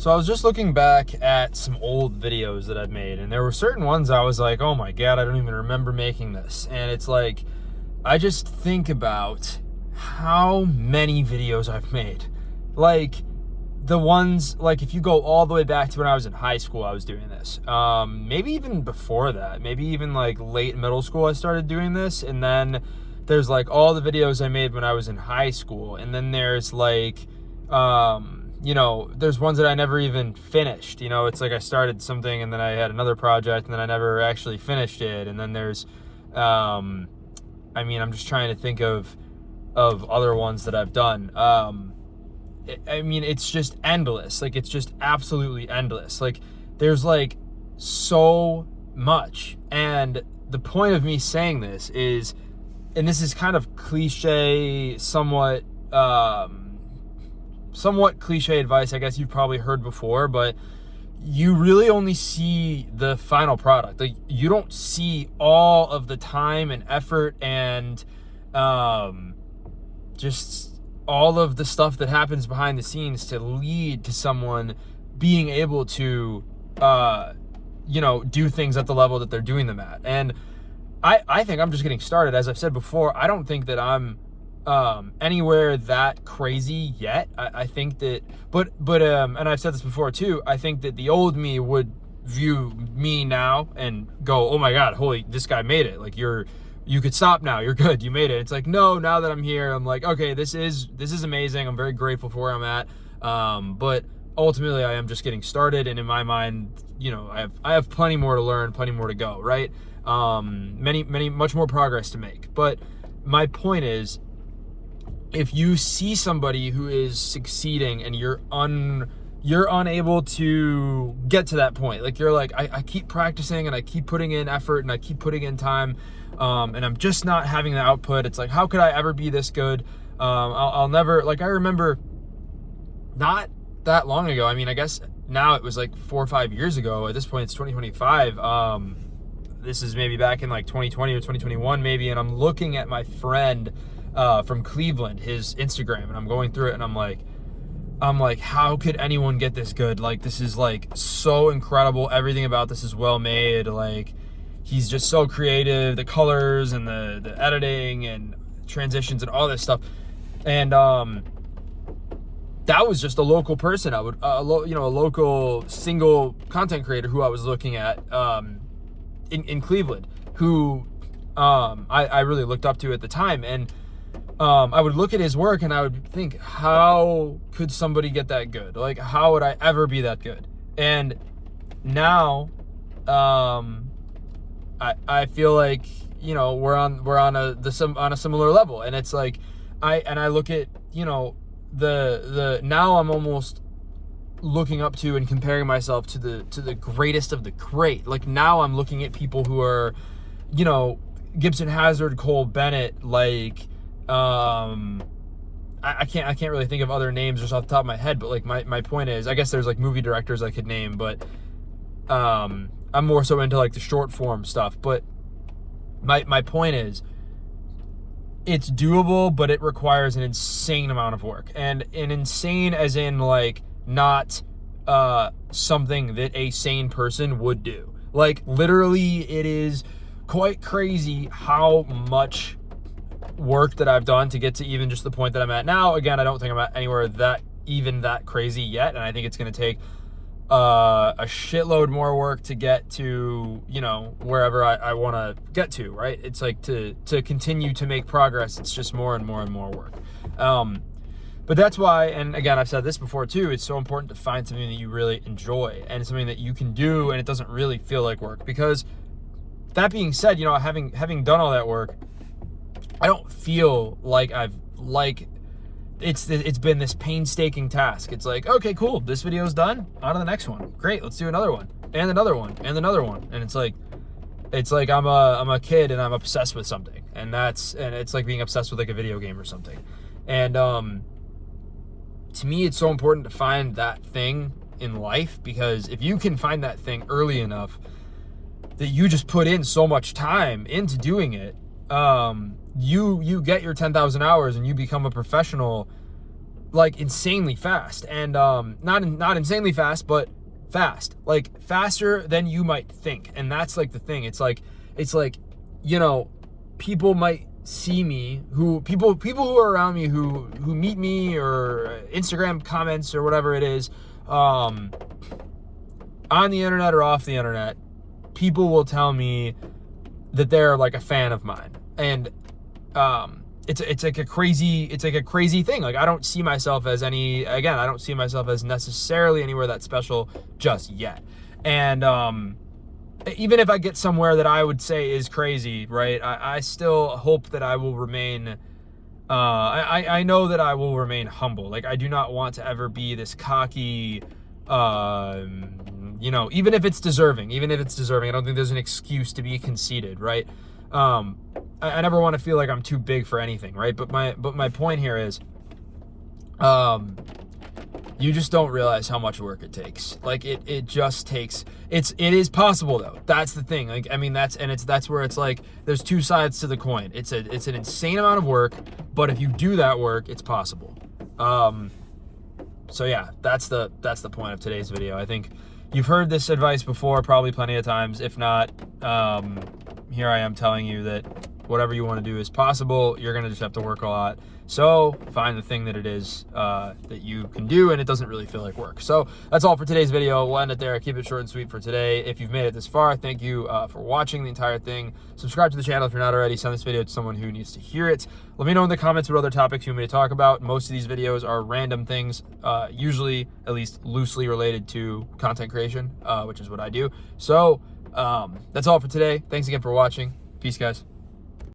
So I was just looking back at some old videos that I've made, and there were certain ones I was like, oh my God, I don't even remember making this. And it's like, I just think about how many videos I've made. Like, the ones, like if you go all the way back to when I was in high school, I was doing this. Maybe even before that, maybe even like late middle school, I started doing this. And then there's like all the videos I made when I was in high school. And then there's like, there's ones that I never even finished. It's like I started something and then I had another project and then I never actually finished it. And then there's, I'm just trying to think of other ones that I've done. It's just endless. Like, it's just absolutely endless. Like, there's like so much. And the point of me saying this is, and this is kind of cliche, somewhat cliche advice, I guess you've probably heard before, but you really only see the final product. Like, you don't see all of the time and effort and just all of the stuff that happens behind the scenes to lead to someone being able to do things at the level that they're doing them at. And I think I'm just getting started. As I've said before, I don't think that I'm anywhere that crazy yet. I think that, but and I've said this before too, I think that the old me would view me now and go, oh my God, this guy made it. Like, you could stop now. You're good. You made it. It's like, no, now that I'm here, I'm like, okay, this is amazing. I'm very grateful for where I'm at. But ultimately I am just getting started. And in my mind, I have plenty more to learn, plenty more to go, right? Much more progress to make. But my point is, if you see somebody who is succeeding and you're unable to get to that point, like you're like, I keep practicing and I keep putting in effort and I keep putting in time, and I'm just not having the output. It's like, how could I ever be this good? I'll never, like, I remember not that long ago, I guess now it was like 4 or 5 years ago. At this point, it's 2025. This is maybe back in like 2020 or 2021 maybe, and I'm looking at my friend from Cleveland, his Instagram, and I'm going through it and I'm like, how could anyone get this good? Like, this is like so incredible. Everything about this is well made. Like, he's just so creative, the colors and the editing and transitions and all this stuff. And that was just a local person. A local single content creator who I was looking at in Cleveland, who I really looked up to at the time. And I would look at his work and I would think, how could somebody get that good? Like, how would I ever be that good? And now, I feel like, we're on a similar level. And it's like, I look at, now I'm almost looking up to and comparing myself to the greatest of the great. Like, now I'm looking at people who are, Gibson Hazard, Cole Bennett, like, I can't really think of other names just off the top of my head, but like my point is, I guess there's like movie directors I could name, but I'm more so into like the short form stuff. But my point is, it's doable, but it requires an insane amount of work, and an insane as in like not something that a sane person would do. Like, literally, it is quite crazy how much work that I've done to get to even just the point that I'm at now. Again, I don't think I'm at anywhere that crazy yet, and I think it's going to take a shitload more work to get to, wherever I want to get to, right? It's like to continue to make progress, it's just more and more and more work. But that's why, and again, I've said this before too, it's so important to find something that you really enjoy and something that you can do and it doesn't really feel like work. Because that being said, having done all that work, I don't feel like it's been this painstaking task. It's like, okay, cool, this video's done, on to the next one. Great, let's do another one, and another one, and another one. And it's like I'm a kid and I'm obsessed with something, and it's like being obsessed with like a video game or something. And to me, it's so important to find that thing in life, because if you can find that thing early enough that you just put in so much time into doing it, you get your 10,000 hours and you become a professional like insanely fast, and not insanely fast, but fast, like faster than you might think. And that's like the thing. It's like, you know, people might see me, people who are around me, who meet me, or Instagram comments or whatever it is, on the internet or off the internet, people will tell me that they're like a fan of mine. And it's like a crazy thing. Like, I don't see myself as I don't see myself as necessarily anywhere that special just yet. And even if I get somewhere that I would say is crazy, right, I still hope that I will remain, I know that I will remain humble. Like, I do not want to ever be this cocky, you know, even if it's deserving, I don't think there's an excuse to be conceited, right? I never want to feel like I'm too big for anything, right? But my point here is, you just don't realize how much work it takes. Like, it just takes, it is possible though. That's the thing. Like, I mean, that's where it's like, there's two sides to the coin. It's an insane amount of work, but if you do that work, it's possible. So yeah, that's the point of today's video. I think you've heard this advice before, probably plenty of times. If not, here I am telling you that whatever you want to do is possible. You're going to just have to work a lot. So find the thing that it is that you can do, and it doesn't really feel like work. So that's all for today's video. We'll end it there. Keep it short and sweet for today. If you've made it this far, thank you for watching the entire thing. Subscribe to the channel if you're not already. Send this video to someone who needs to hear it. Let me know in the comments what other topics you want me to talk about. Most of these videos are random things, usually at least loosely related to content creation, which is what I do. So that's all for today. Thanks again for watching. Peace, guys.